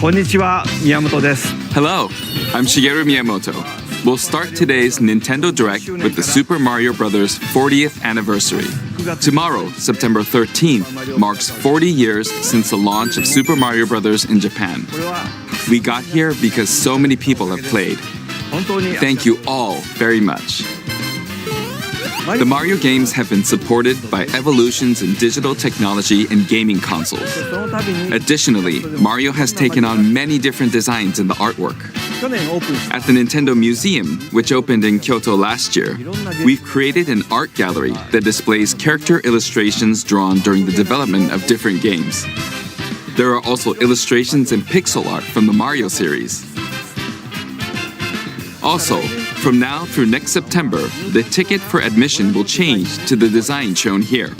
Konnichiwa, Miyamoto desu. Hello, I'm Shigeru Miyamoto. We'll start today's Nintendo Direct with the Super Mario Bros. 40th anniversary. Tomorrow, September 13th, marks 40 years since the launch of Super Mario Bros. In Japan. We got here because so many people have played. Thank you all very much. The Mario games have been supported by evolutions in digital technology and gaming consoles. Additionally, Mario has taken on many different designs in the artwork. At the Nintendo Museum, which opened in Kyoto last year, we've created an art gallery that displays character illustrations drawn during the development of different games. There are also illustrations and pixel art from the Mario series. Also, from now through next September, the ticket for admission will change to the design shown here.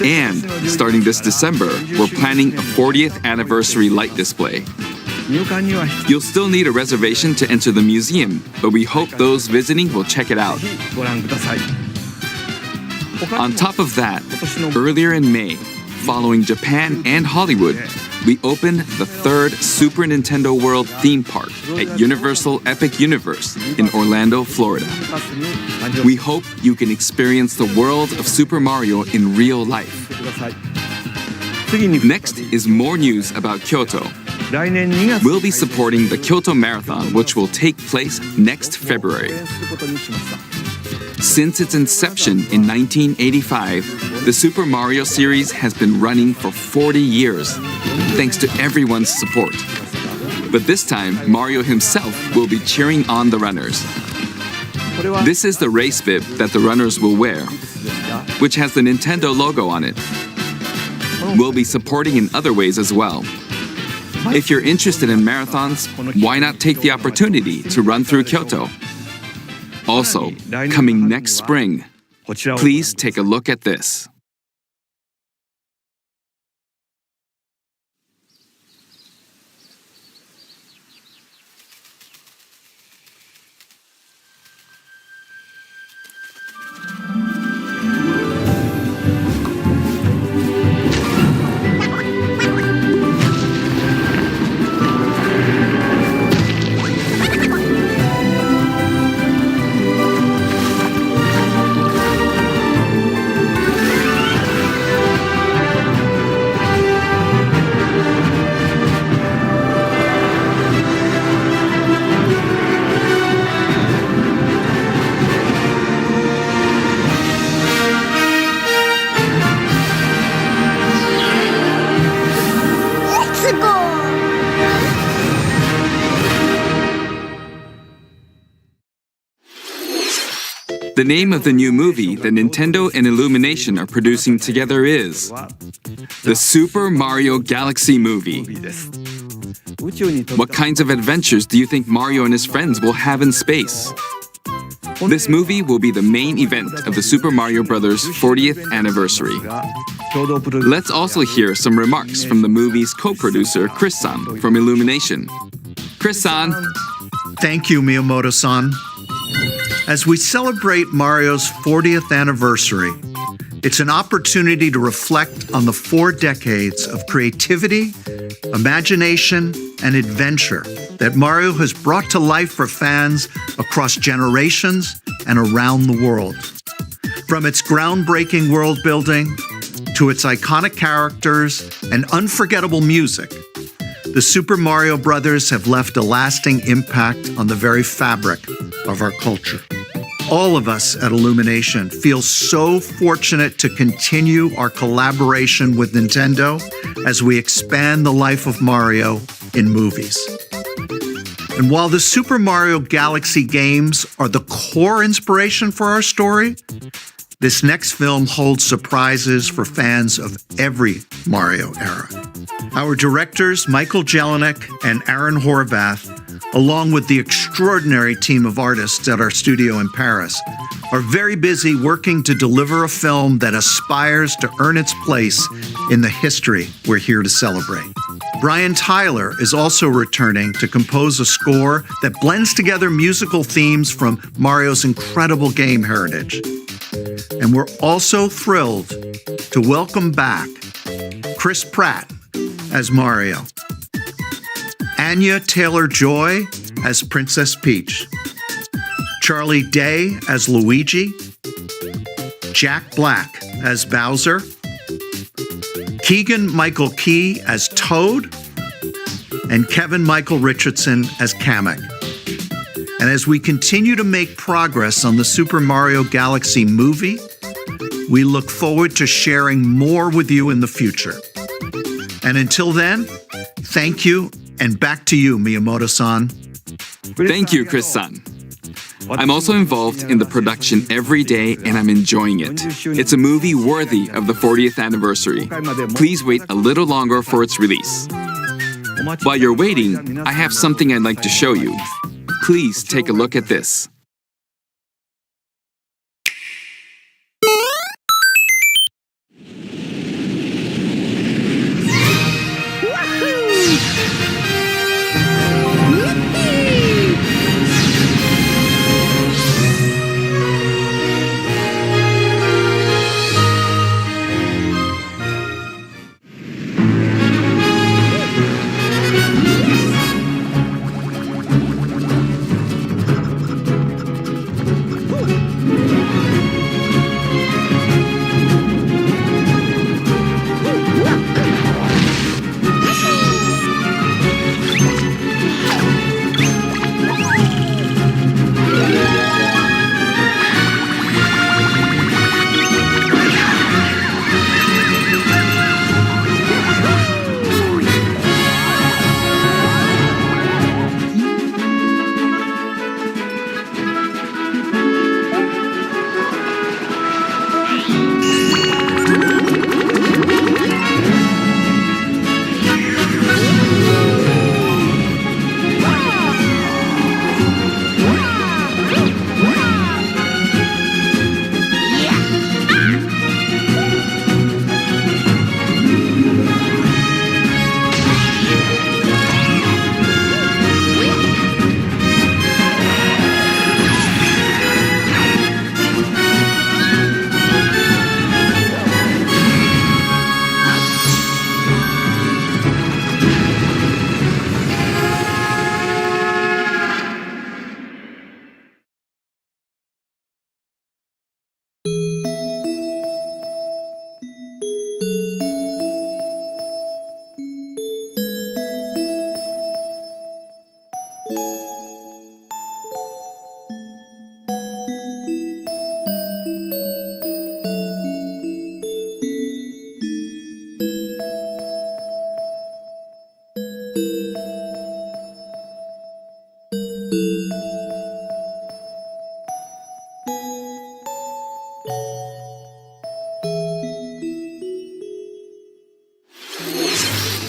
And starting this December, we're planning a 40th anniversary light display. You'll still need a reservation to enter the museum, but we hope those visiting will check it out. On top of that, earlier in May, following Japan and Hollywood, we opened the third Super Nintendo World theme park at Universal Epic Universe in Orlando, Florida. We hope you can experience the world of Super Mario in real life. Next is more news about Kyoto. We'll be supporting the Kyoto Marathon, which will take place next February. Since its inception in 1985, the Super Mario series has been running for 40 years, thanks to everyone's support. But this time, Mario himself will be cheering on the runners. This is the race bib that the runners will wear, which has the Nintendo logo on it. We'll be supporting in other ways as well. If you're interested in marathons, why not take the opportunity to run through Kyoto? Also, coming next spring, please take a look at this. The name of the new movie that Nintendo and Illumination are producing together is the Super Mario Galaxy Movie. What kinds of adventures do you think Mario and his friends will have in space? This movie will be the main event of the Super Mario Bros. 40th anniversary. Let's also hear some remarks from the movie's co-producer, Chris-san, from Illumination. Chris-san. Thank you, Miyamoto-san. As we celebrate Mario's 40th anniversary, it's an opportunity to reflect on the 4 decades of creativity, imagination, and adventure that Mario has brought to life for fans across generations and around the world. From its groundbreaking world building to its iconic characters and unforgettable music, the Super Mario Brothers have left a lasting impact on the very fabric of our culture. All of us at Illumination feel so fortunate to continue our collaboration with Nintendo as we expand the life of Mario in movies. And while the Super Mario Galaxy games are the core inspiration for our story, this next film holds surprises for fans of every Mario era. Our directors, Michael Jelinek and Aaron Horvath, along with the extraordinary team of artists at our studio in Paris, are very busy working to deliver a film that aspires to earn its place in the history we're here to celebrate. Brian Tyler is also returning to compose a score that blends together musical themes from Mario's incredible game heritage. And we're also thrilled to welcome back Chris Pratt as Mario, Anya Taylor-Joy as Princess Peach, Charlie Day as Luigi, Jack Black as Bowser, Keegan-Michael Key as Toad, and Kevin Michael Richardson as Kamek. And as we continue to make progress on the Super Mario Galaxy movie, we look forward to sharing more with you in the future. And until then, thank you, and back to you, Miyamoto-san. Thank you, Chris-san. I'm also involved in the production every day, and I'm enjoying it. It's a movie worthy of the 40th anniversary. Please wait a little longer for its release. While you're waiting, I have something I'd like to show you. Please take a look at this.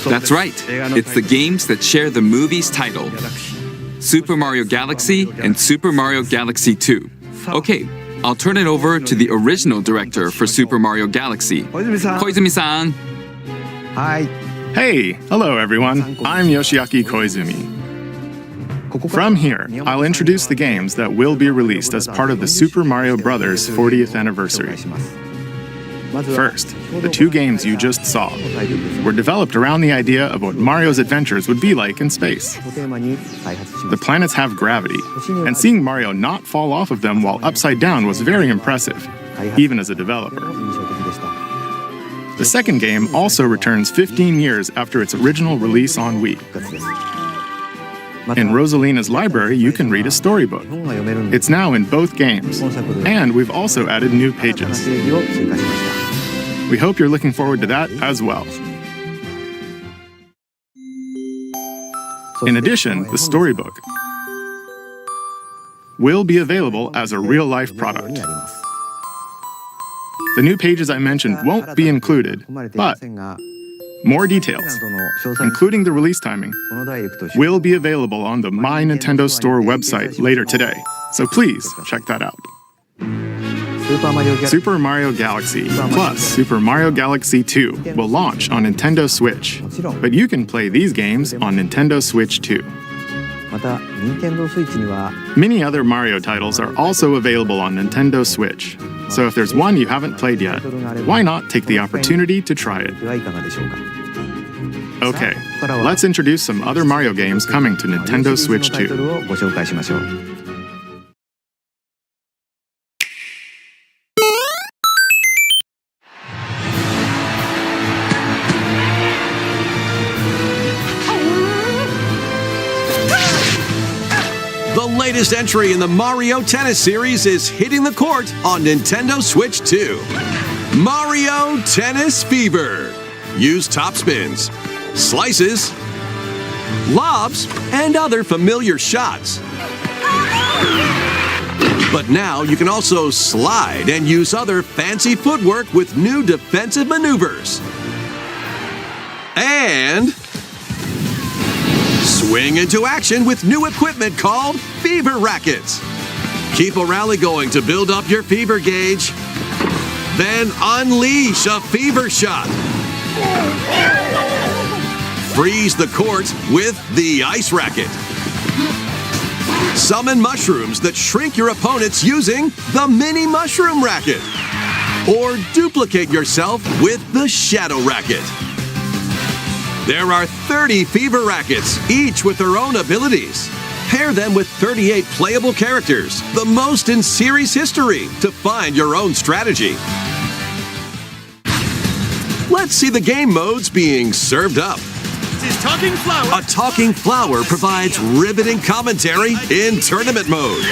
That's right. It's the games that share the movie's title. Super Mario Galaxy and Super Mario Galaxy 2. Okay, I'll turn it over to the original director for Super Mario Galaxy, Koizumi-san. Hi. Hey, hello everyone. I'm Yoshiaki Koizumi. From here, I'll introduce the games that will be released as part of the Super Mario Bros. 40th anniversary. First, the two games you just saw were developed around the idea of what Mario's adventures would be like in space. The planets have gravity, and seeing Mario not fall off of them while upside down was very impressive, even as a developer. The second game also returns 15 years after its original release on Wii. In Rosalina's library, you can read a storybook. It's now in both games, and we've also added new pages. We hope you're looking forward to that as well. In addition, the storybook will be available as a real-life product. The new pages I mentioned won't be included, but more details, including the release timing, will be available on the My Nintendo Store website later today, so please check that out. Super Mario Galaxy plus Super Mario Galaxy 2 will launch on Nintendo Switch, but you can play these games on Nintendo Switch too. Many other Mario titles are also available on Nintendo Switch, so if there's one you haven't played yet, why not take the opportunity to try it? Okay, let's introduce some other Mario games coming to Nintendo Switch 2. The latest entry in the Mario Tennis series is hitting the court on Nintendo Switch 2. Mario Tennis Fever. Use topspins, slices, lobs, and other familiar shots. But now you can also slide and use other fancy footwork with new defensive maneuvers. And swing into action with new equipment called Fever Rackets. Keep a rally going to build up your fever gauge. Then unleash a fever shot. Freeze the court with the Ice Racket. Summon mushrooms that shrink your opponents using the Mini Mushroom Racket. Or duplicate yourself with the Shadow Racket. There are 30 Fever Rackets, each with their own abilities. Pair them with 38 playable characters, the most in series history, to find your own strategy. Let's see the game modes being served up. A talking flower provides riveting commentary in tournament mode.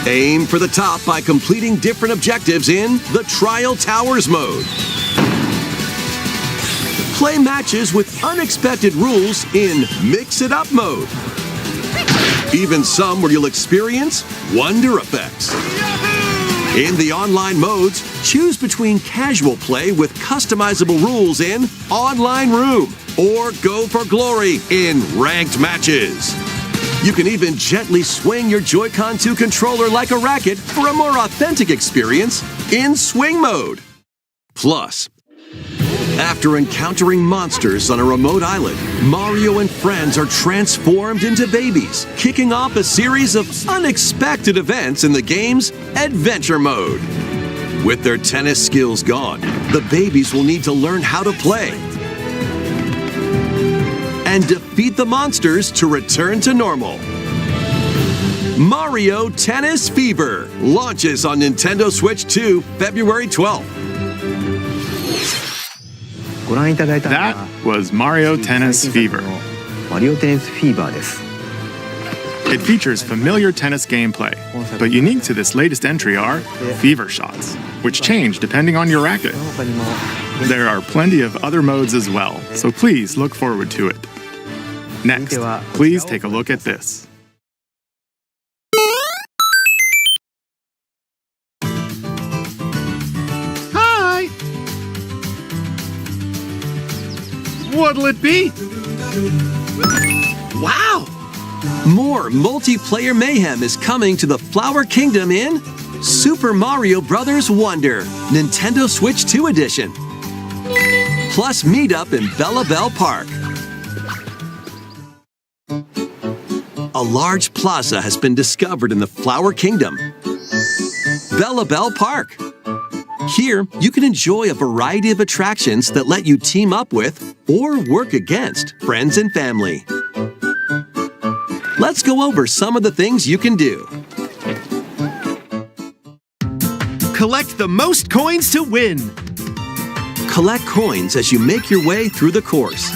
Aim for the top by completing different objectives in the Trial Towers mode. Play matches with unexpected rules in Mix It Up mode. Even some where you'll experience wonder effects. In the online modes, choose between casual play with customizable rules in Online Room or Go for Glory in ranked matches. You can even gently swing your Joy-Con 2 controller like a racket for a more authentic experience in Swing mode. Plus, after encountering monsters on a remote island, Mario and friends are transformed into babies, kicking off a series of unexpected events in the game's Adventure mode. With their tennis skills gone, the babies will need to learn how to play and defeat the monsters to return to normal. Mario Tennis Fever launches on Nintendo Switch 2 February 12th. That was Mario Tennis Fever. It features familiar tennis gameplay, but unique to this latest entry are Fever Shots, which change depending on your racket. There are plenty of other modes as well, so please look forward to it. Next, please take a look at this. Hi! What'll it be? Wow! More multiplayer mayhem is coming to the Flower Kingdom in Super Mario Bros. Wonder, Nintendo Switch 2 Edition. Plus meetup in Bella Bell Park. A large plaza has been discovered in the Flower Kingdom, Bella Bell Park. Here, you can enjoy a variety of attractions that let you team up with or work against friends and family. Let's go over some of the things you can do. Collect the most coins to win. Collect coins as you make your way through the course.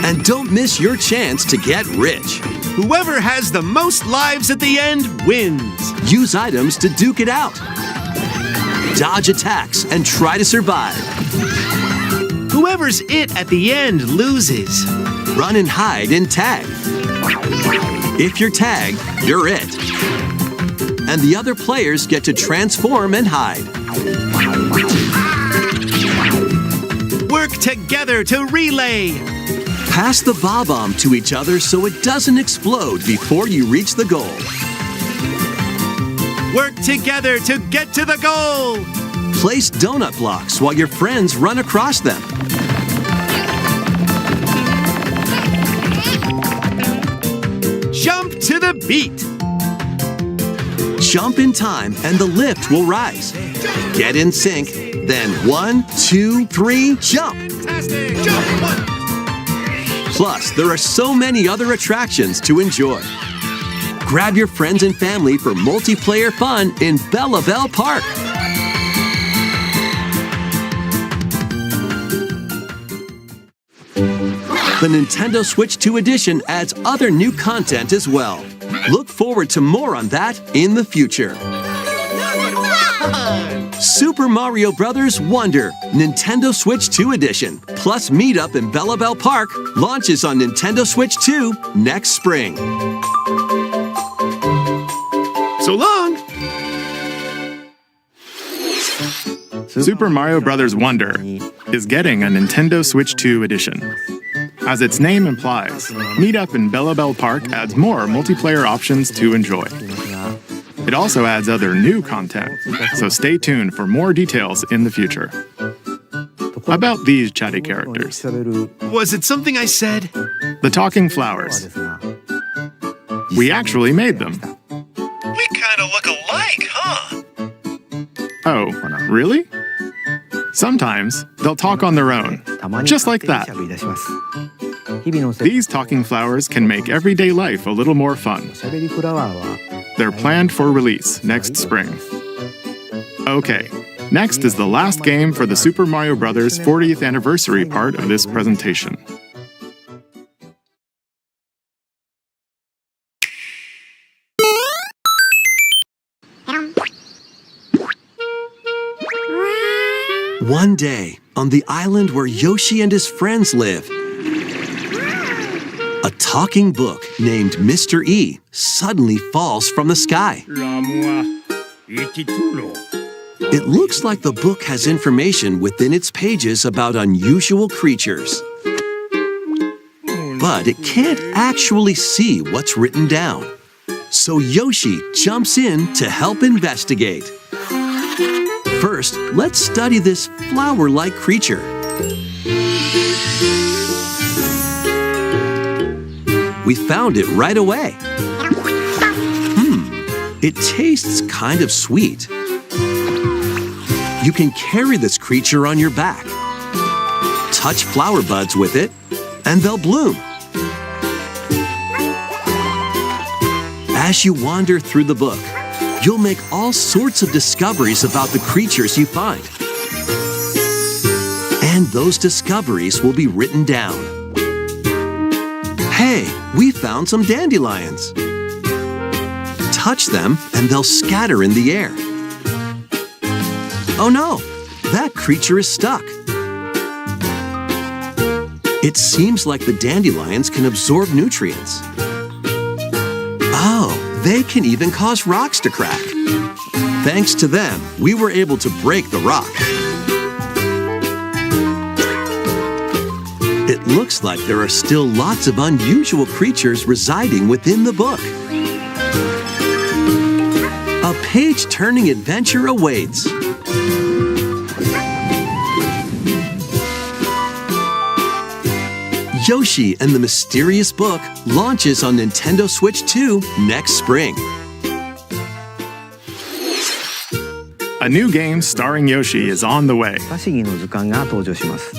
And don't miss your chance to get rich. Whoever has the most lives at the end wins. Use items to duke it out. Dodge attacks and try to survive. Whoever's it at the end loses. Run and hide and tag. If you're tagged, you're it. And the other players get to transform and hide. Work together to relay. Pass the bomb to each other so it doesn't explode before you reach the goal. Work together to get to the goal. Place donut blocks while your friends run across them. Jump to the beat. Jump in time and the lift will rise. Get in sync, then 1, 2, 3, jump! Plus, there are so many other attractions to enjoy. Grab your friends and family for multiplayer fun in Bella Bell Park. The Nintendo Switch 2 edition adds other new content as well. Look forward to more on that in the future. Super Mario Bros. Wonder Nintendo Switch 2 edition plus Meetup in Bella Bell Park launches on Nintendo Switch 2 next spring. So long. Super Mario Bros. Wonder is getting a Nintendo Switch 2 edition. As its name implies, Meetup in Bella Bell Park adds more multiplayer options to enjoy. It also adds other new content, so stay tuned for more details in the future. About these chatty characters, Was it something I said? the talking flowers. We actually made them. We kind of look alike, huh? Oh, really? Sometimes they'll talk on their own, just like that. These talking flowers can make everyday life a little more fun. They're planned for release next spring. Okay, next is the last game for the Super Mario Bros. 40th anniversary part of this presentation. One day, on the island where Yoshi and his friends live, a talking book named Mr. E suddenly falls from the sky. It looks like the book has information within its pages about unusual creatures. But it can't actually see what's written down. So Yoshi jumps in to help investigate. First, let's study this flower-like creature. We found it right away. It tastes kind of sweet. You can carry this creature on your back. Touch flower buds with it, and they'll bloom. As you wander through the book, you'll make all sorts of discoveries about the creatures you find. And those discoveries will be written down. Hey, we found some dandelions. Touch them and they'll scatter in the air. Oh no, that creature is stuck. It seems like the dandelions can absorb nutrients. Oh, they can even cause rocks to crack. Thanks to them, we were able to break the rock. It looks like there are still lots of unusual creatures residing within the book. A page-turning adventure awaits. Yoshi and the Mysterious Book launches on Nintendo Switch 2 next spring. A new game starring Yoshi is on the way. 不思議の図鑑が登場します。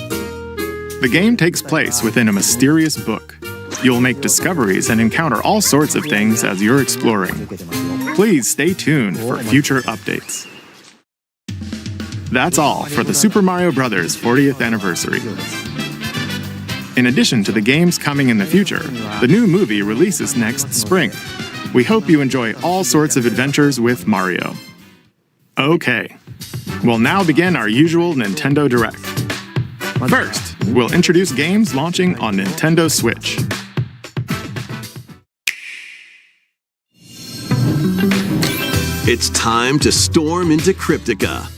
The game takes place within a mysterious book. You'll make discoveries and encounter all sorts of things as you're exploring. Please stay tuned for future updates. That's all for the Super Mario Bros. 40th anniversary. In addition to the games coming in the future, the new movie releases next spring. We hope you enjoy all sorts of adventures with Mario. Okay, we'll now begin our usual Nintendo Direct. First, we'll introduce games launching on Nintendo Switch. It's time to storm into Cryptica.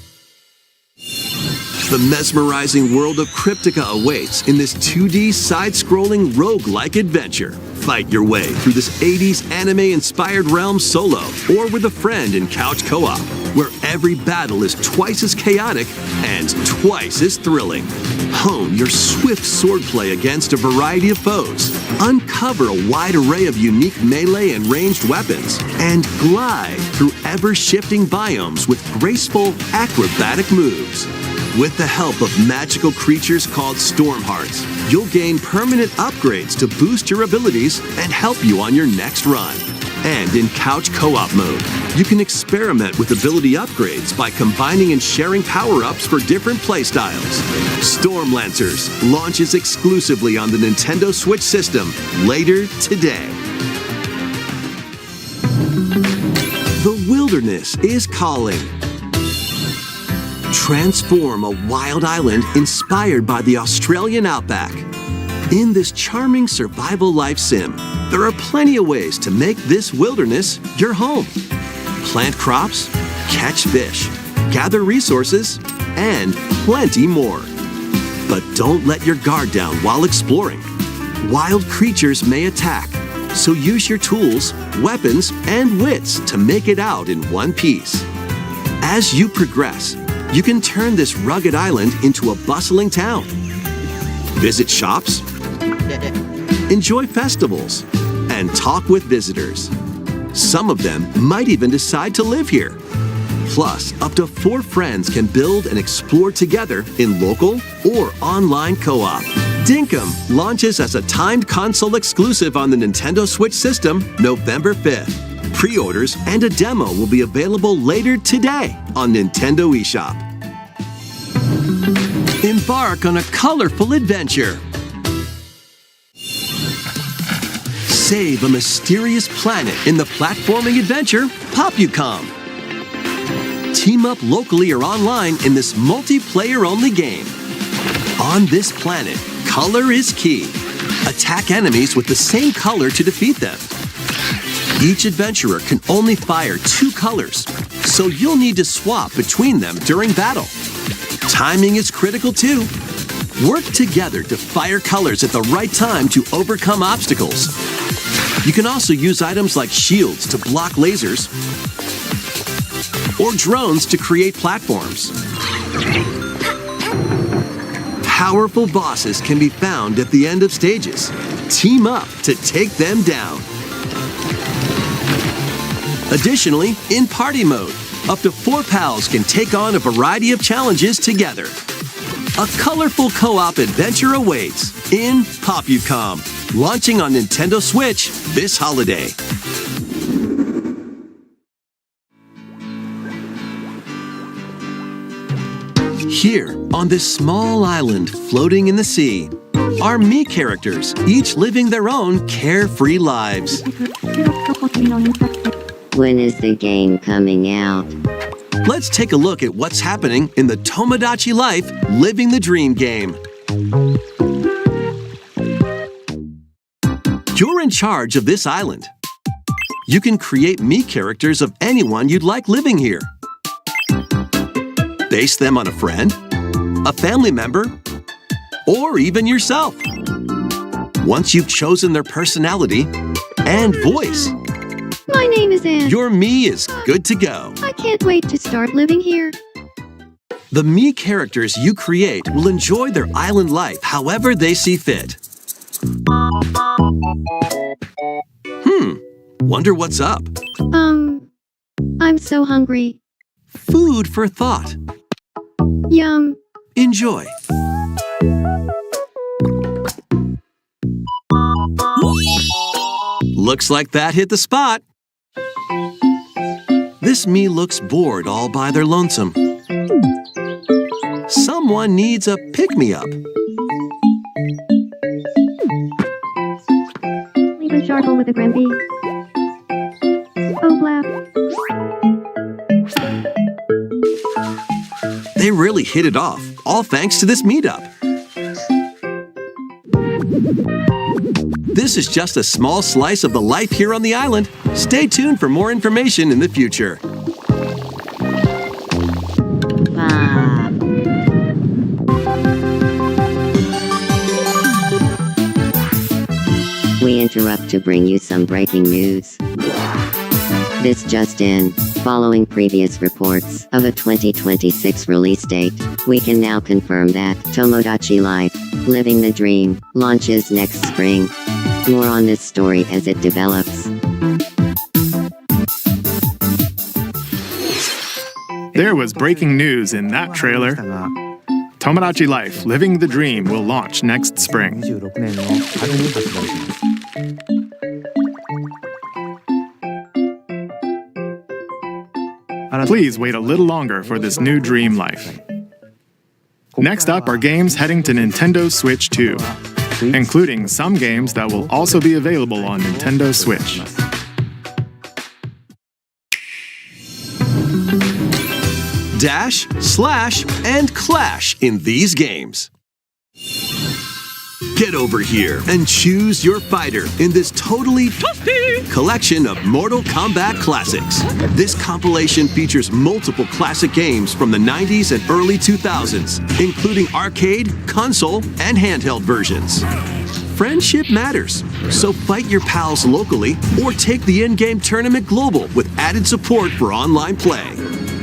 The mesmerizing world of Cryptica awaits in this 2D side-scrolling roguelike adventure. Fight your way through this 80s anime-inspired realm solo or with a friend in couch co-op, where every battle is twice as chaotic and twice as thrilling. Hone your swift swordplay against a variety of foes, uncover a wide array of unique melee and ranged weapons, and glide through ever-shifting biomes with graceful, acrobatic moves. With the help of magical creatures called Storm Hearts, you'll gain permanent upgrades to boost your abilities and help you on your next run. And in couch co-op mode, you can experiment with ability upgrades by combining and sharing power-ups for different playstyles. Storm Lancers launches exclusively on the Nintendo Switch system later today. The wilderness is calling. Transform a wild island inspired by the Australian outback. In this charming survival life sim, there are plenty of ways to make this wilderness your home. Plant crops, catch fish, gather resources, and plenty more. But don't let your guard down while exploring. Wild creatures may attack, so use your tools, weapons, and wits to make it out in one piece. As you progress, you can turn this rugged island into a bustling town. Visit shops, enjoy festivals, and talk with visitors. Some of them might even decide to live here. Plus, up to 4 friends can build and explore together in local or online co-op. Dinkum launches as a timed console exclusive on the Nintendo Switch system November 5th. Pre-orders and a demo will be available later today on Nintendo eShop. Embark on a colorful adventure. Save a mysterious planet in the platforming adventure Popucom. Team up locally or online in this multiplayer-only game. On this planet, color is key. Attack enemies with the same color to defeat them. Each adventurer can only fire 2 colors, so you'll need to swap between them during battle. Timing is critical too. Work together to fire colors at the right time to overcome obstacles. You can also use items like shields to block lasers or drones to create platforms. Powerful bosses can be found at the end of stages. Team up to take them down. Additionally, in party mode, up to 4 pals can take on a variety of challenges together. A colorful co-op adventure awaits in Popucom, launching on Nintendo Switch this holiday. Here, on this small island floating in the sea, are Mii characters, each living their own carefree lives. When is the game coming out? Let's take a look at what's happening in the Tomodachi Life Living the Dream game. You're in charge of this island. You can create Mii characters of anyone you'd like living here. Base them on a friend, a family member, or even yourself. Once you've chosen their personality and voice, My name is Anne. your Mii is good to go. I can't wait to start living here. The Mii characters you create will enjoy their island life however they see fit. Wonder what's up? I'm so hungry. Food for thought. Yum. Enjoy. Looks like that hit the spot. This Mii looks bored all by their lonesome. Someone needs a pick-me-up. Mr. Charcoal with a Grampy. Oh, blap. They really hit it off, all thanks to this meetup. This is just a small slice of the life here on the island. Stay tuned for more information in the future. We interrupt to bring you some breaking news. This just in. Following previous reports of a 2026 release date, we can now confirm that Tomodachi Life, Living the Dream, launches next spring. More on this story as it develops. There was breaking news in that trailer. Tomodachi Life, Living the Dream will launch next spring. 26年の春に発売します。 Please wait a little longer for this new dream life. Next up are games heading to Nintendo Switch 2, including some games that will also be available on Nintendo Switch. Dash, slash, and clash in these games. Get over here and choose your fighter in this totally collection of Mortal Kombat classics. This compilation features multiple classic games from the 90s and early 2000s, including arcade, console, and handheld versions. Friendship matters, so fight your pals locally or take the in-game tournament global with added support for online play.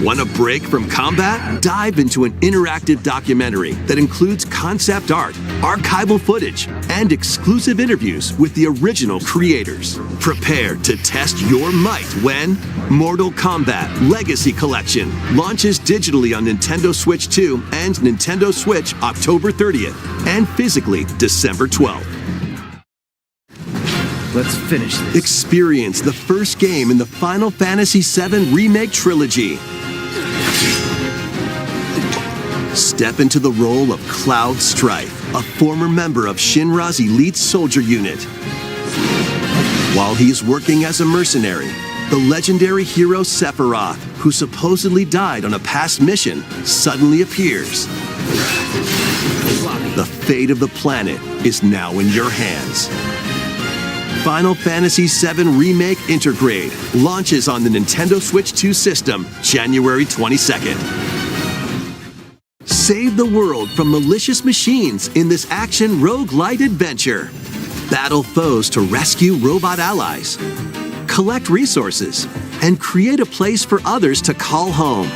Want a break from combat? Dive into an interactive documentary that includes concept art, archival footage, and exclusive interviews with the original creators. Prepare to test your might when Mortal Kombat Legacy Collection launches digitally on Nintendo Switch 2 and Nintendo Switch October 30th and physically December 12th. Let's finish this. Experience the first game in the Final Fantasy VII Remake Trilogy. Step into the role of Cloud Strife, a former member of Shinra's elite soldier unit. While he's working as a mercenary, the legendary hero Sephiroth, who supposedly died on a past mission, suddenly appears. The fate of the planet is now in your hands. Final Fantasy VII Remake Intergrade launches on the Nintendo Switch 2 system January 22nd. Save the world from malicious machines in this action roguelite adventure. Battle foes to rescue robot allies. Collect resources and create a place for others to call home.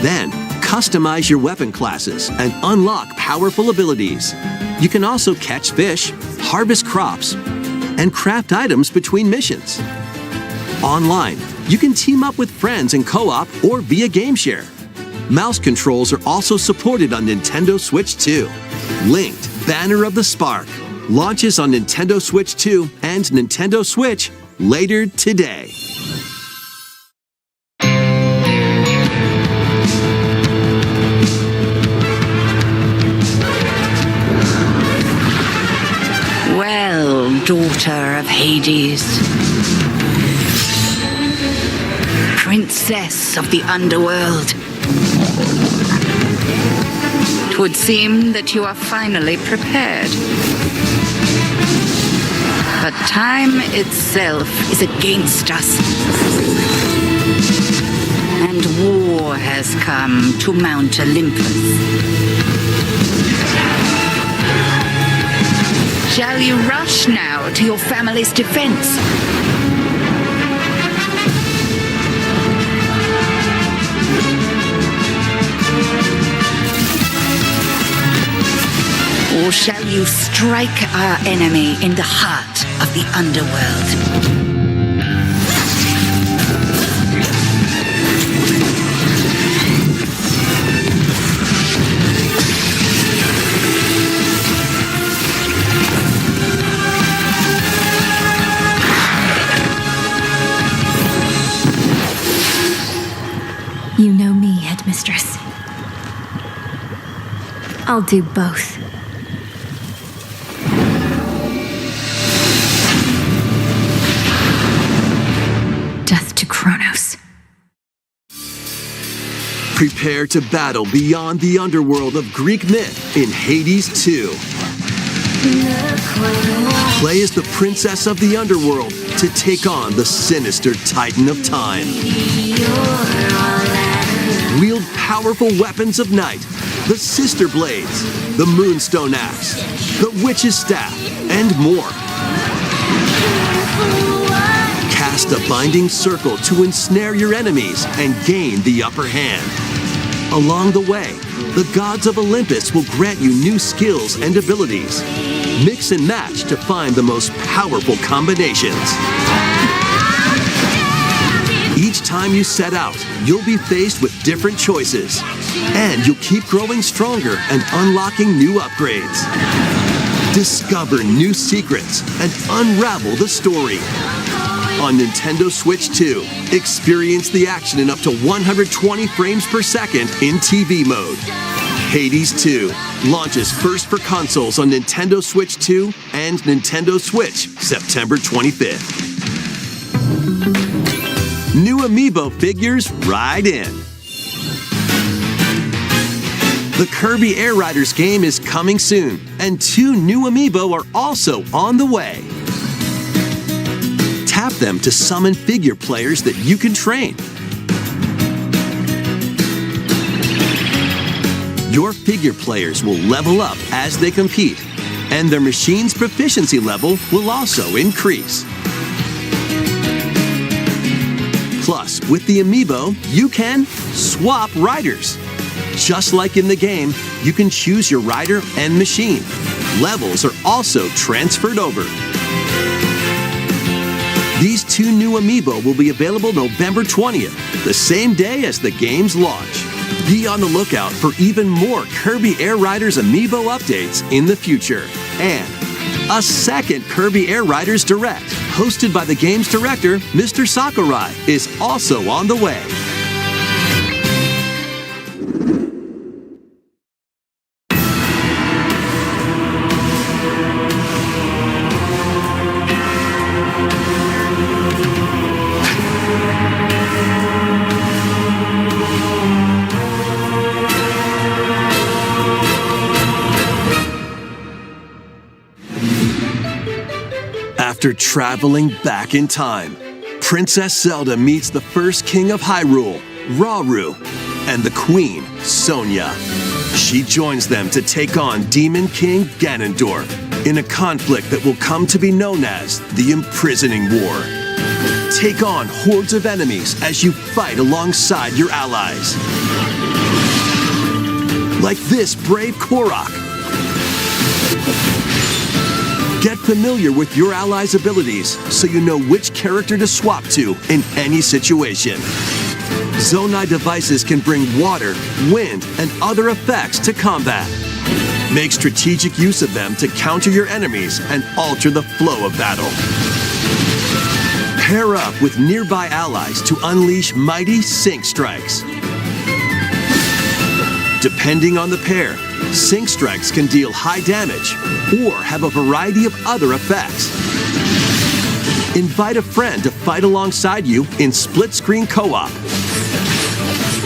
Then, customize your weapon classes and unlock powerful abilities. You can also catch fish, harvest crops, and craft items between missions. Online, you can team up with friends in co-op or via GameShare. Mouse controls are also supported on Nintendo Switch 2. Linked Banner of the Spark launches on Nintendo Switch 2 and Nintendo Switch later today. Well, daughter of Hades, princess of the underworld, 'twould seem that you are finally prepared. But time itself is against us, and war has come to Mount Olympus. Shall you rush now to your family's defense? Or shall you strike our enemy in the heart of the underworld? You know me, Headmistress. I'll do both. Prepare to battle beyond the underworld of Greek myth in Hades 2. Play as the princess of the underworld to take on the sinister titan of time. Wield powerful weapons of night, the Sister Blades, the Moonstone Axe, the Witch's Staff, and more. Cast a binding circle to ensnare your enemies and gain the upper hand. Along the way, the gods of Olympus will grant you new skills and abilities. Mix and match to find the most powerful combinations. Each time you set out, you'll be faced with different choices. And you'll keep growing stronger and unlocking new upgrades. Discover new secrets and unravel the story. On Nintendo Switch 2, experience the action in up to 120 frames per second in TV mode. Hades 2 launches first for consoles on Nintendo Switch 2 and Nintendo Switch September 25th. New Amiibo figures ride in. The Kirby Air Riders game is coming soon, and 2 new Amiibo are also on the way. Tap them to summon figure players that you can train. Your figure players will level up as they compete, and their machine's proficiency level will also increase. Plus, with the Amiibo, you can swap riders. Just like in the game, you can choose your rider and machine. Levels are also transferred over. These 2 new Amiibo will be available November 20th, the same day as the game's launch. Be on the lookout for even more Kirby Air Riders Amiibo updates in the future. And a second Kirby Air Riders Direct, hosted by the game's director, Mr. Sakurai, is also on the way. After traveling back in time, Princess Zelda meets the first king of Hyrule, Rauru, and the queen, Sonia. She joins them to take on Demon King Ganondorf in a conflict that will come to be known as the Imprisoning War. Take on hordes of enemies as you fight alongside your allies. Like this brave Korok. Get familiar with your allies' abilities so you know which character to swap to in any situation. Zonai devices can bring water, wind, and other effects to combat. Make strategic use of them to counter your enemies and alter the flow of battle. Pair up with nearby allies to unleash mighty sync strikes. Depending on the pair, sync strikes can deal high damage or have a variety of other effects. Invite a friend to fight alongside you in split-screen co-op.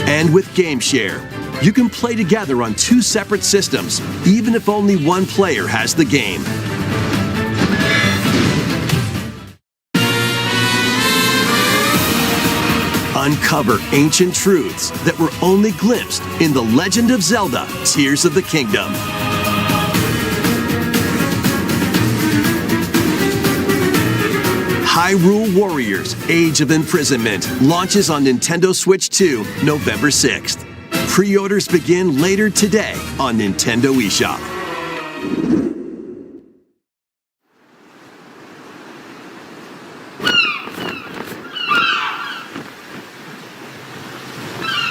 And with GameShare, you can play together on 2 separate systems, even if only one player has the game. Uncover ancient truths that were only glimpsed in The Legend of Zelda: Tears of the Kingdom. Hyrule Warriors: Age of Imprisonment launches on Nintendo Switch 2 November 6th. Pre-orders begin later today on Nintendo eShop.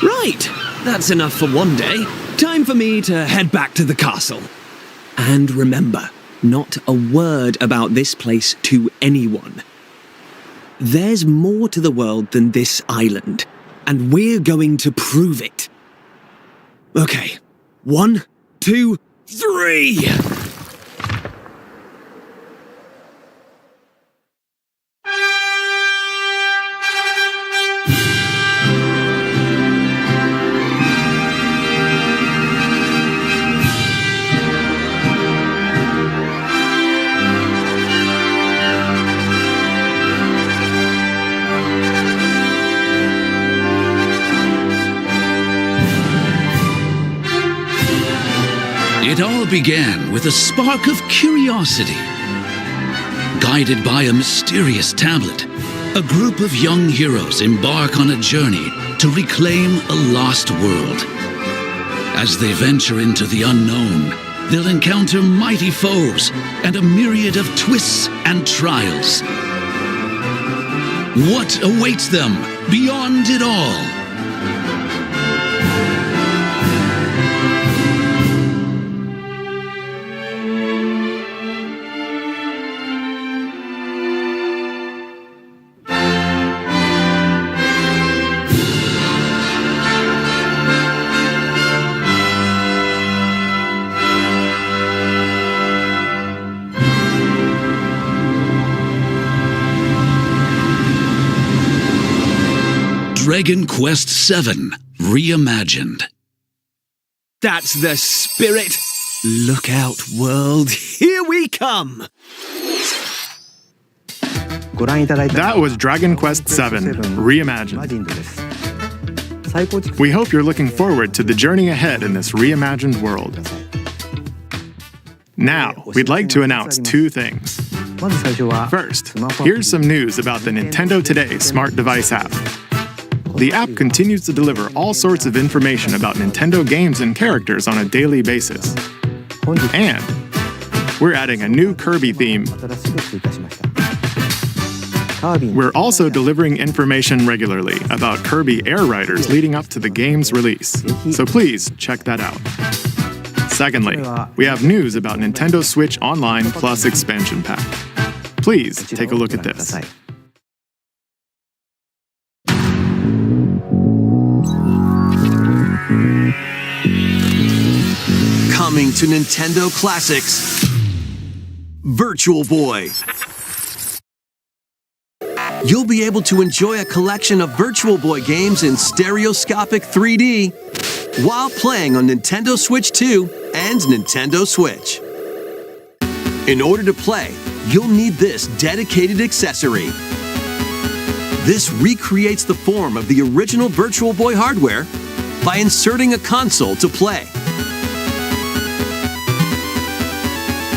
Right, that's enough for one day. Time for me to head back to the castle. And remember, not a word about this place to anyone. There's more to the world than this island, and we're going to prove it. Okay, 1, 2, 3! It all began with a spark of curiosity. Guided by a mysterious tablet, a group of young heroes embark on a journey to reclaim a lost world. As they venture into the unknown, they'll encounter mighty foes and a myriad of twists and trials. What awaits them beyond it all? Dragon Quest VII Reimagined. That's the spirit. Look out, world. Here we come. That was Dragon Quest VII Reimagined. We hope you're looking forward to the journey ahead in this reimagined world. Now, we'd like to announce two things. First, here's some news about the Nintendo Today smart device app. The app continues to deliver all sorts of information about Nintendo games and characters on a daily basis. And we're adding a new Kirby theme. We're also delivering information regularly about Kirby Air Riders leading up to the game's release. So please check that out. Secondly, we have news about Nintendo Switch Online Plus Expansion Pack. Please take a look at this. Coming to Nintendo Classics, Virtual Boy. You'll be able to enjoy a collection of Virtual Boy games in stereoscopic 3D while playing on Nintendo Switch 2 and Nintendo Switch. In order to play, you'll need this dedicated accessory. This recreates the form of the original Virtual Boy hardware by inserting a console to play.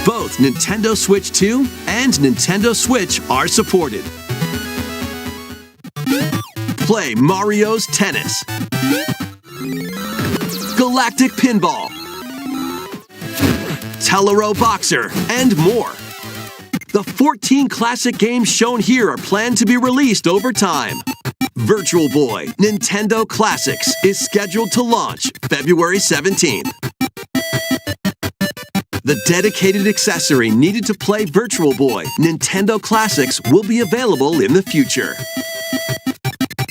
Both Nintendo Switch 2 and Nintendo Switch are supported. Play Mario's Tennis, Galactic Pinball, Telero Boxer, and more. The 14 classic games shown here are planned to be released over time. Virtual Boy Nintendo Classics is scheduled to launch February 17th. The dedicated accessory needed to play Virtual Boy Nintendo Classics will be available in the future.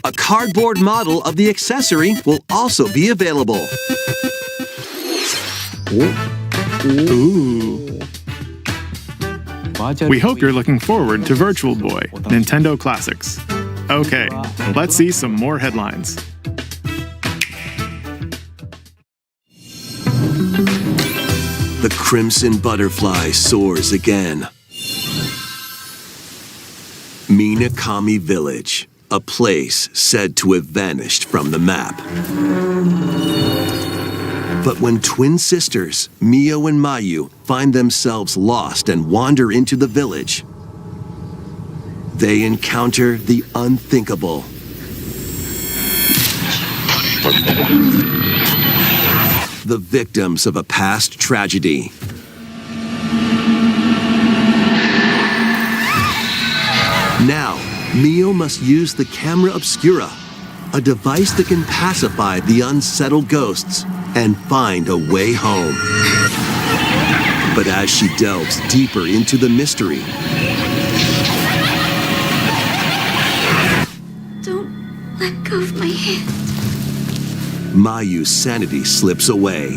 A cardboard model of the accessory will also be available. Ooh. We hope you're looking forward to Virtual Boy Nintendo Classics. Okay, let's see some more headlines. The Crimson Butterfly soars again. Minakami Village, a place said to have vanished from the map. But when twin sisters, Mio and Mayu, find themselves lost and wander into the village, they encounter the unthinkable. The victims of a past tragedy. Now, Mio must use the camera obscura, a device that can pacify the unsettled ghosts and find a way home. But as she delves deeper into the mystery, Don't let go of my hand. Mayu's sanity slips away.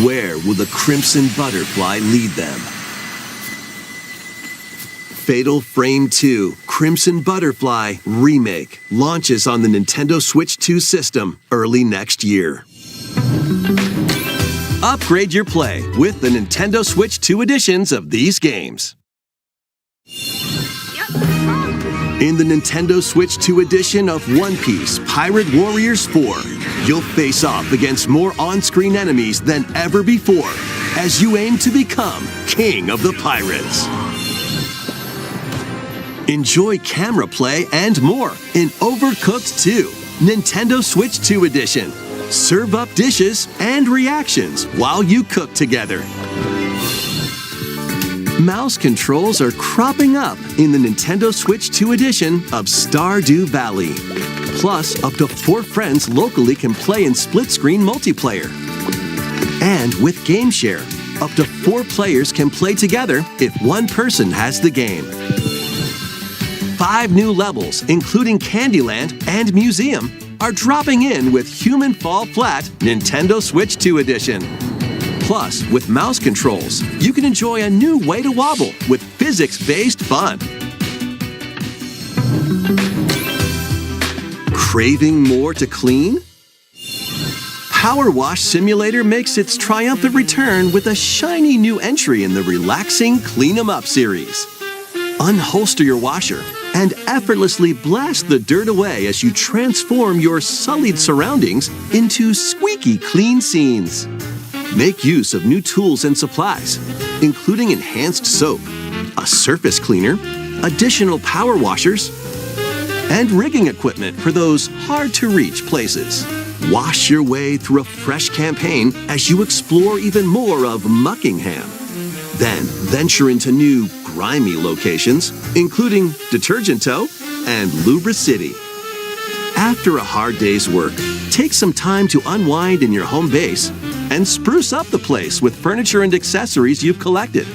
Where will the Crimson Butterfly lead them? Fatal Frame 2 Crimson Butterfly Remake launches on the Nintendo Switch 2 system early next year. Upgrade your play with the Nintendo Switch 2 editions of these games. In the Nintendo Switch 2 edition of One Piece Pirate Warriors 4, you'll face off against more on-screen enemies than ever before as you aim to become King of the Pirates. Enjoy camera play and more in Overcooked 2, Nintendo Switch 2 edition. Serve up dishes and reactions while you cook together. Mouse controls are cropping up in the Nintendo Switch 2 edition of Stardew Valley. Plus, up to 4 friends locally can play in split-screen multiplayer. And with Game Share, up to 4 players can play together if one person has the game. 5 new levels, including Candyland and Museum, are dropping in with Human Fall Flat Nintendo Switch 2 edition. Plus, with mouse controls, you can enjoy a new way to wobble with physics-based fun. Craving more to clean? Power Wash Simulator makes its triumphant return with a shiny new entry in the relaxing Clean 'em Up series. Unholster your washer and effortlessly blast the dirt away as you transform your sullied surroundings into squeaky clean scenes. Make use of new tools and supplies, including enhanced soap, a surface cleaner, additional power washers, and rigging equipment for those hard-to-reach places. Wash your way through a fresh campaign as you explore even more of Muckingham. Then venture into new, grimy locations, including Detergent Toe and Lubra City. After a hard day's work, take some time to unwind in your home base and spruce up the place with furniture and accessories you've collected.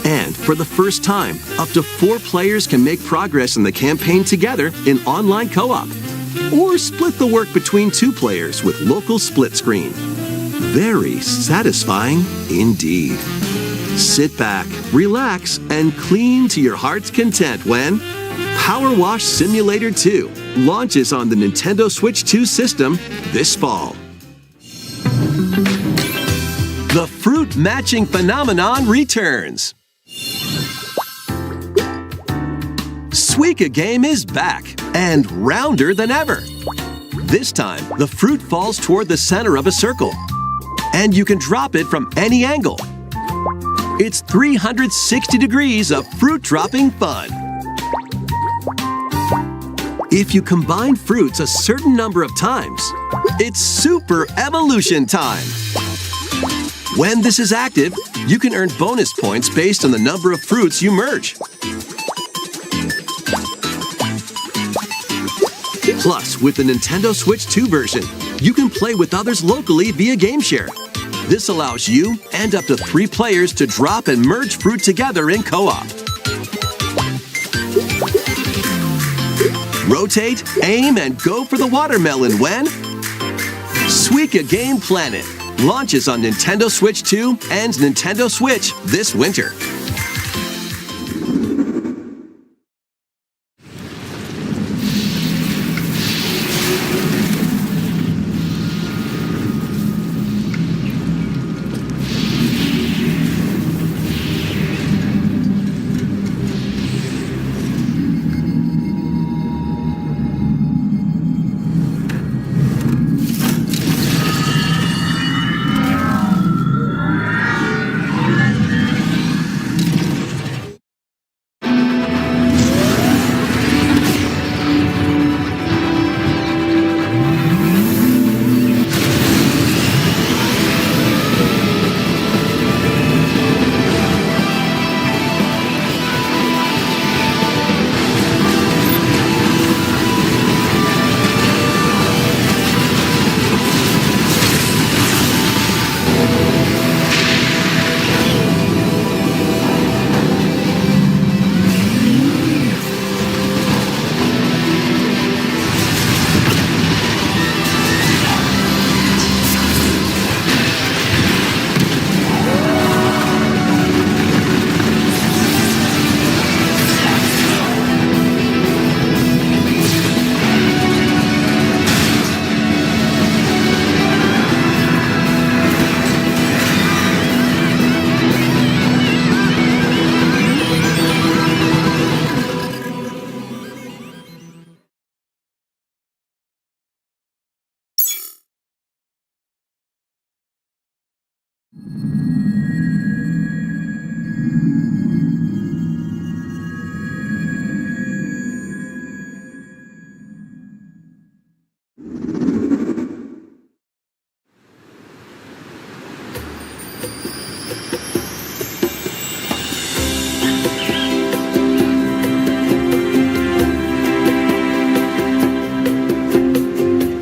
And for the first time, up to 4 players can make progress in the campaign together in online co-op, or split the work between 2 players with local split screen. Very satisfying indeed. Sit back, relax, and clean to your heart's content when Power Wash Simulator 2 launches on the Nintendo Switch 2 system this fall. The fruit matching phenomenon returns. Suika Game is back and rounder than ever. This time, the fruit falls toward the center of a circle, and you can drop it from any angle. It's 360 degrees of fruit dropping fun. If you combine fruits a certain number of times, it's Super Evolution time. When this is active, you can earn bonus points based on the number of fruits you merge. Plus, with the Nintendo Switch 2 version, you can play with others locally via Game Share. This allows you and up to 3 players to drop and merge fruit together in co-op. Rotate, aim, and go for the watermelon when Suika Game Planet launches on Nintendo Switch 2 and Nintendo Switch this winter.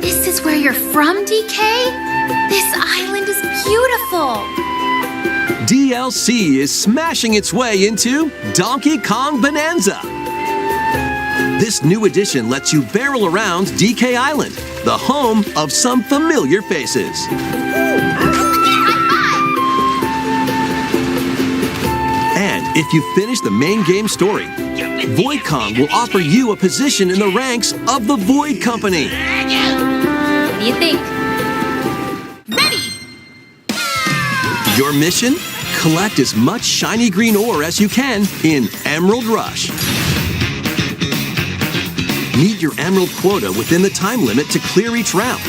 This is where you're from, DK? This island is beautiful. DLC is smashing its way into Donkey Kong Bonanza. This new edition lets you barrel around DK Island, the home of some familiar faces. And if you finish the main game story, Void Kong will offer you a position in the ranks of the Void Company. What do you think? Ready! Your mission? Collect as much shiny green ore as you can in Emerald Rush. Meet your emerald quota within the time limit to clear each round.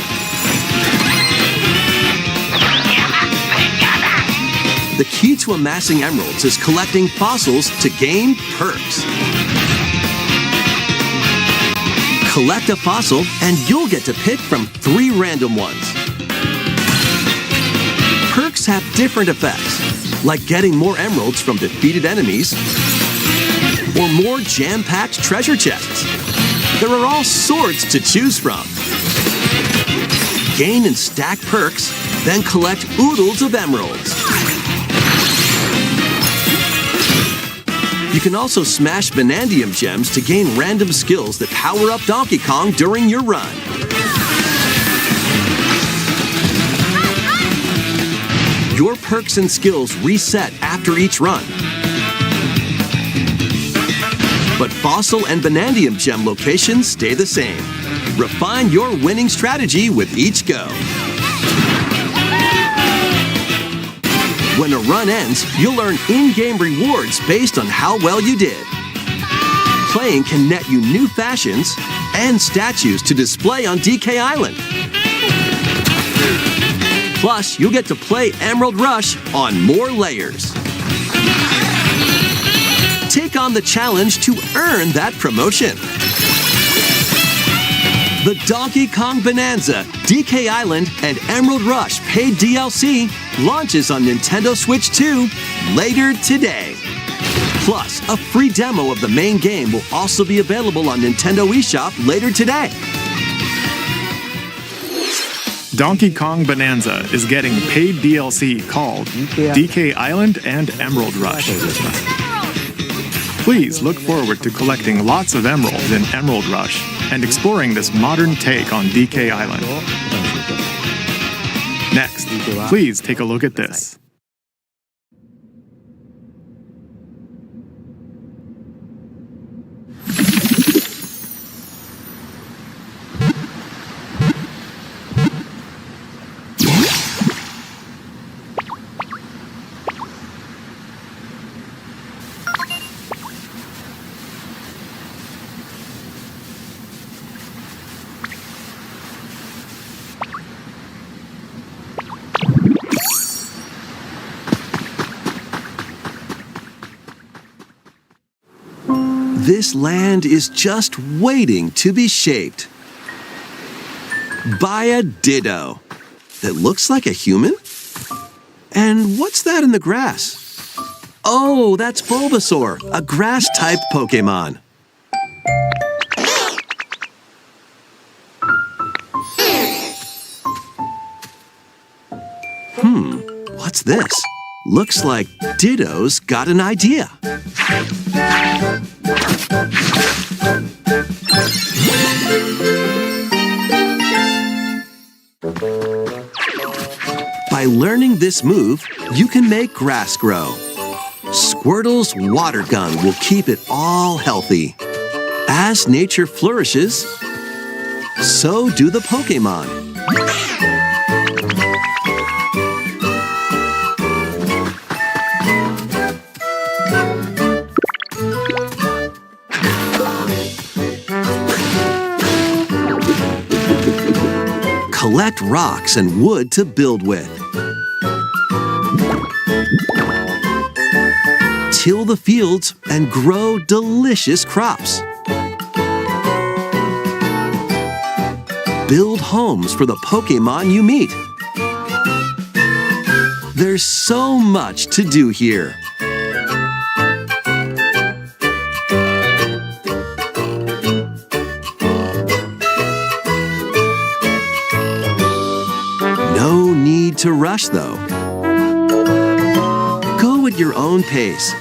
The key to amassing emeralds is collecting fossils to gain perks. Collect a fossil and you'll get to pick from 3 random ones. Perks have different effects, like getting more emeralds from defeated enemies or more jam-packed treasure chests. There are all sorts to choose from. Gain and stack perks, then collect oodles of emeralds. You can also smash Vanadium gems to gain random skills that power up Donkey Kong during your run. Your perks and skills reset after each run. But Fossil and Vanadium gem locations stay the same. Refine your winning strategy with each go. When a run ends, you'll earn in-game rewards based on how well you did. Playing can net you new fashions and statues to display on DK Island. Plus, you'll get to play Emerald Rush on more layers. Take on the challenge to earn that promotion. The Donkey Kong Bonanza, DK Island, and Emerald Rush paid DLC launches on Nintendo Switch 2 later today. Plus, a free demo of the main game will also be available on Nintendo eShop later today. Donkey Kong Bonanza is getting paid DLC called DK Island and Emerald Rush. Please look forward to collecting lots of emeralds in Emerald Rush and exploring this modern take on DK Island. Next, please take a look at this. This land is just waiting to be shaped by a Ditto that looks like a human. And what's that in the grass? Oh, that's Bulbasaur, a grass-type Pokemon. What's this? Looks like Ditto's got an idea. By learning this move, you can make grass grow. Squirtle's water gun will keep it all healthy. As nature flourishes, so do the Pokemon. Collect rocks and wood to build with. till the fields and grow delicious crops. Build homes for the Pokémon you meet. There's so much to do here. No need to rush, though. Go at your own pace,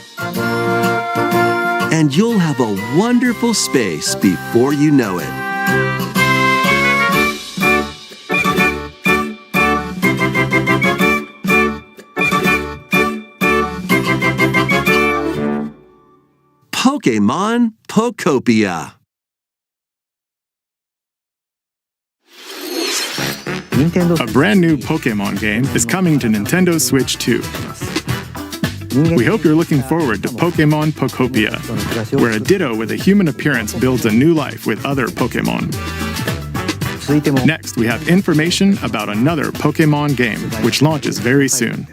and you'll have a wonderful space before you know it. Pokémon Pokopia. A brand new Pokémon game is coming to Nintendo Switch 2. We hope you're looking forward to Pokémon Pokopia, where a Ditto with a human appearance builds a new life with other Pokémon. Next, we have information about another Pokémon game, which launches very soon.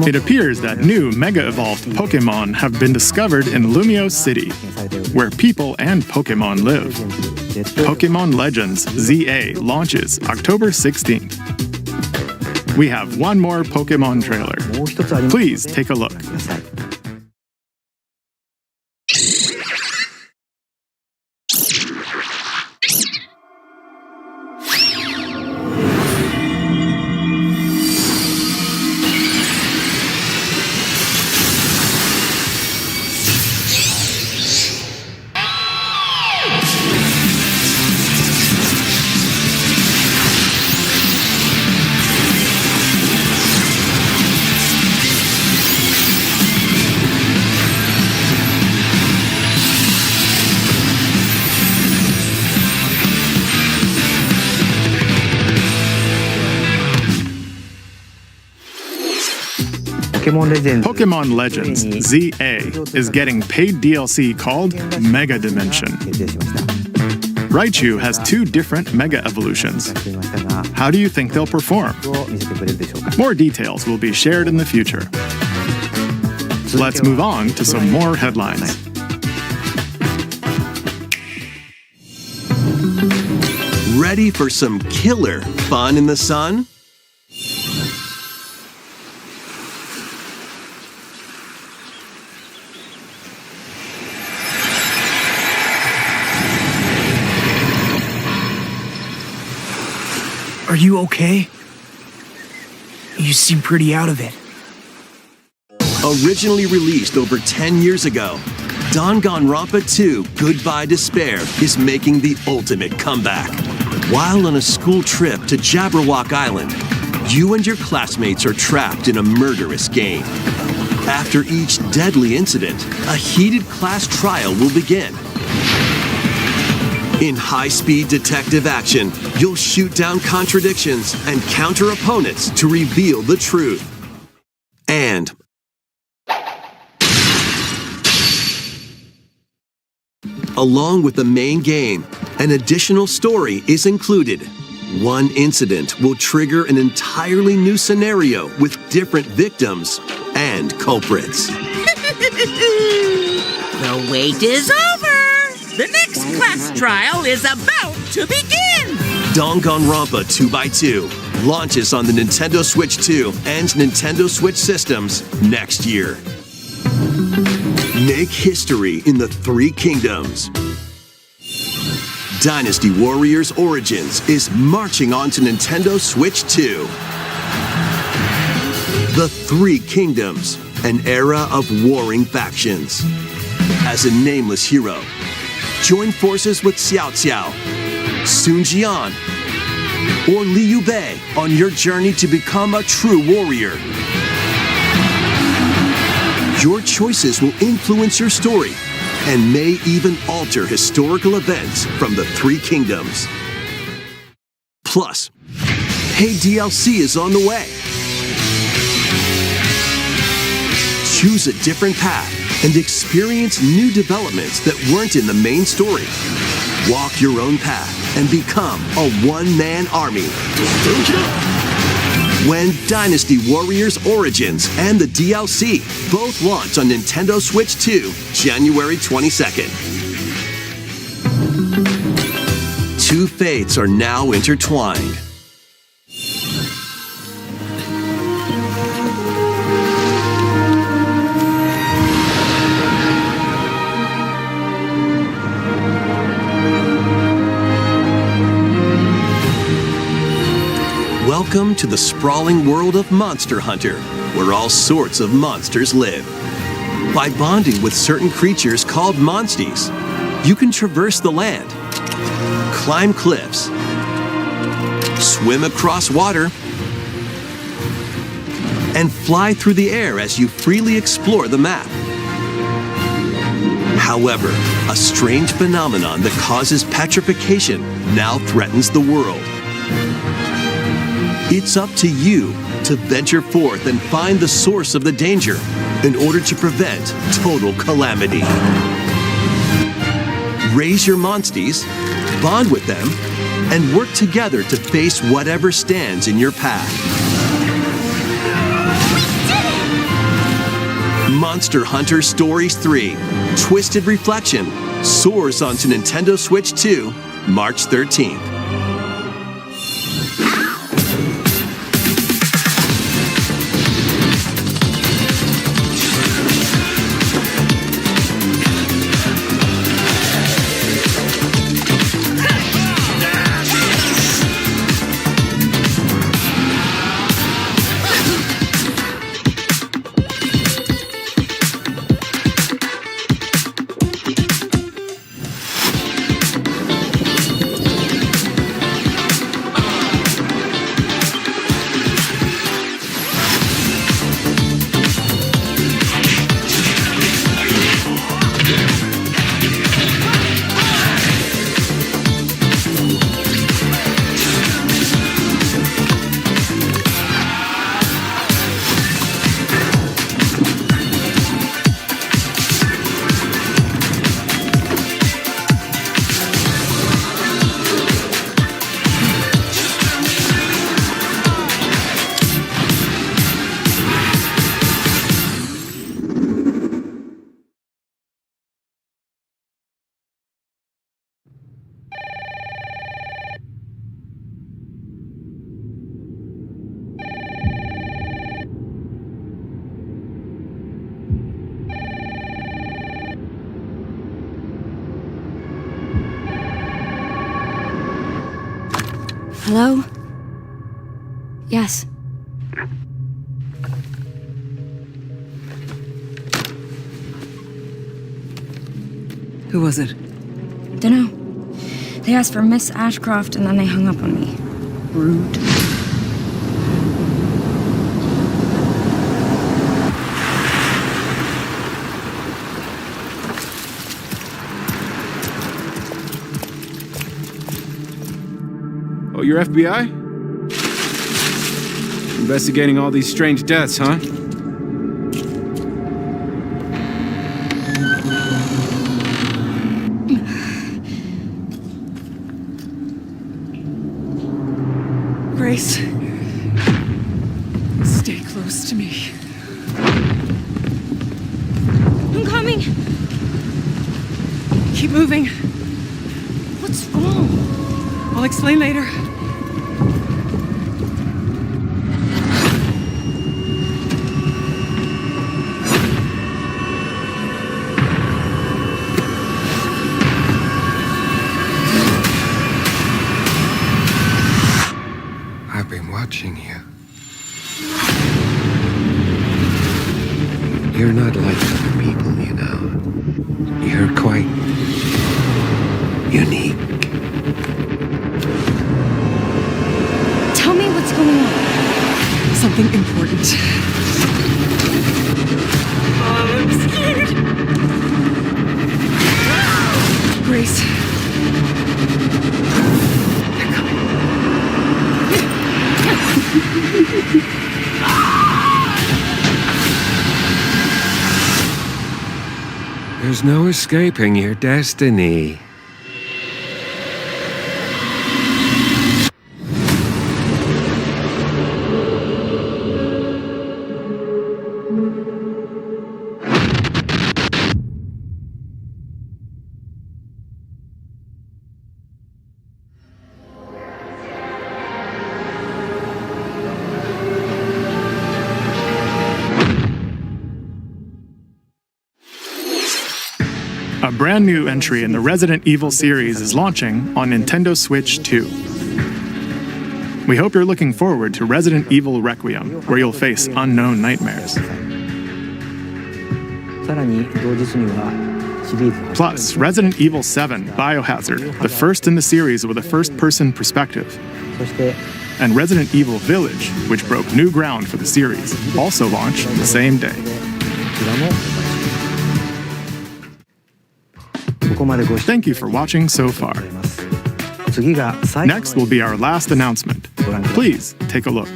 It appears that new Mega Evolved Pokémon have been discovered in Lumio City, where people and Pokémon live. Pokémon Legends ZA launches October 16th. We have one more Pokémon trailer. Please take a look. Pokémon Legends ZA is getting paid DLC called Mega Dimension. Raichu has 2 different Mega Evolutions. How do you think they'll perform? More details will be shared in the future. Let's move on to some more headlines. Ready for some killer fun in the sun? Are you okay? You seem pretty out of it. Originally released over 10 years ago, Danganronpa 2 Goodbye Despair is making the ultimate comeback. While on a school trip to Jabberwock Island, you and your classmates are trapped in a murderous game. After each deadly incident, a heated class trial will begin. In high-speed detective action, you'll shoot down contradictions and counter opponents to reveal the truth. And Along with the main game, an additional story is included. One incident will trigger an entirely new scenario with different victims and culprits. The wait is over! The next class trial is about to begin! Danganronpa 2x2 launches on the Nintendo Switch 2 and Nintendo Switch systems next year. Make history in the Three Kingdoms. Dynasty Warriors Origins is marching on to Nintendo Switch 2. The Three Kingdoms, an era of warring factions. As a nameless hero, join forces with Xiao Xiao, Sun Jian, or Liu Bei on your journey to become a true warrior. Your choices will influence your story and may even alter historical events from the Three Kingdoms. Plus, paid DLC is on the way. Choose a different path and experience new developments that weren't in the main story. Walk your own path and become a one-man army. When Dynasty Warriors Origins and the DLC both launch on Nintendo Switch 2, January 22nd. Two fates are now intertwined. Welcome to the sprawling world of Monster Hunter, where all sorts of monsters live. By bonding with certain creatures called monsties, you can traverse the land, climb cliffs, swim across water, and fly through the air as you freely explore the map. However, a strange phenomenon that causes petrification now threatens the world. It's up to you to venture forth and find the source of the danger in order to prevent total calamity. Raise your monsties, bond with them, and work together to face whatever stands in your path. Monster Hunter Stories 3: Twisted Reflection soars onto Nintendo Switch 2, March 13th. Hello? Yes. Who was it? Dunno. They asked for Miss Ashcroft and then they hung up on me. Rude. Oh, you're FBI? Investigating all these strange deaths, huh? Grace, stay close to me. I'm coming. Keep moving. What's wrong? I'll explain later. I've been watching you. You're not like other people, you know. You're quite unique. Tell me what's going on. Something important. I'm scared. Grace. There's no escaping your destiny. A brand new entry in the Resident Evil series is launching on Nintendo Switch 2. We hope you're looking forward to Resident Evil Requiem, where you'll face unknown nightmares. Plus, Resident Evil 7 Biohazard, the first in the series with a first-person perspective. And Resident Evil Village, which broke new ground for the series, also launched the same day. Thank you for watching so far. Next will be our last announcement. Please take a look.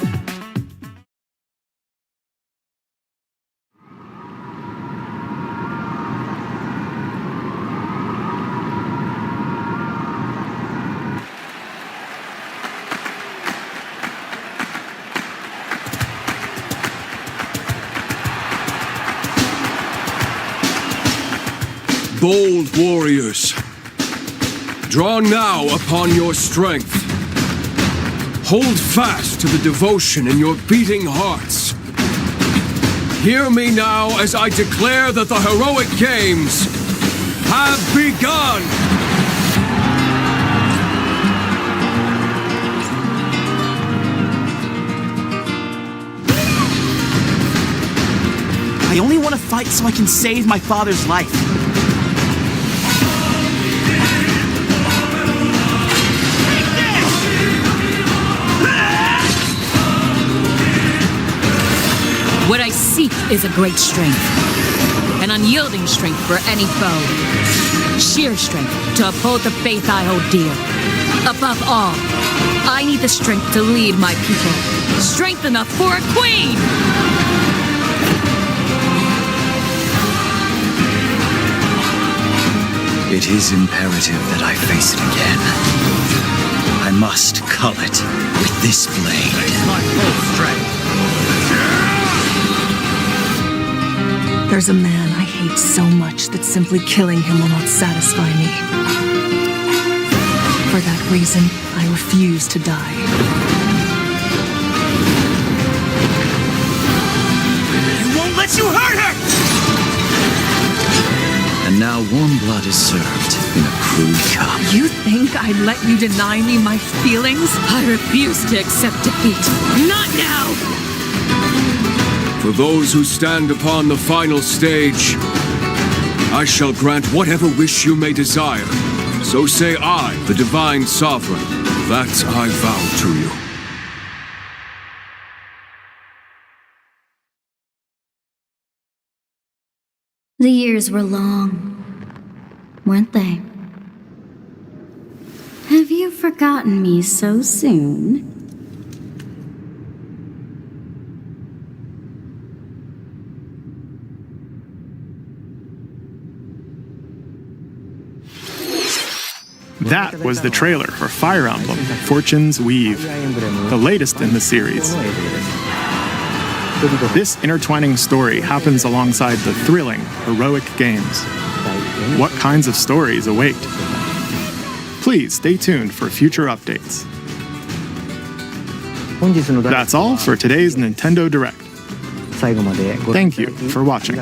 Bold warriors, draw now upon your strength. Hold fast to the devotion in your beating hearts. Hear me now as I declare that the heroic games have begun! I only want to fight so I can save my father's life. What I seek is a great strength. An unyielding strength for any foe. Sheer strength to uphold the faith I hold dear. Above all, I need the strength to lead my people. Strength enough for a queen! It is imperative that I face it again. I must cull it with this blade. My full strength. There's a man I hate so much that simply killing him will not satisfy me. For that reason, I refuse to die. I won't let you hurt her! And now warm blood is served in a crude cup. You think I'd let you deny me my feelings? I refuse to accept defeat. Not now! For those who stand upon the final stage, I shall grant whatever wish you may desire. So say I, the Divine Sovereign, that I vow to you. The years were long, weren't they? Have you forgotten me so soon? That was the trailer for Fire Emblem Fortune's Weave, the latest in the series. This intertwining story happens alongside the thrilling, heroic games. What kinds of stories await? Please stay tuned for future updates. That's all for today's Nintendo Direct. Thank you for watching.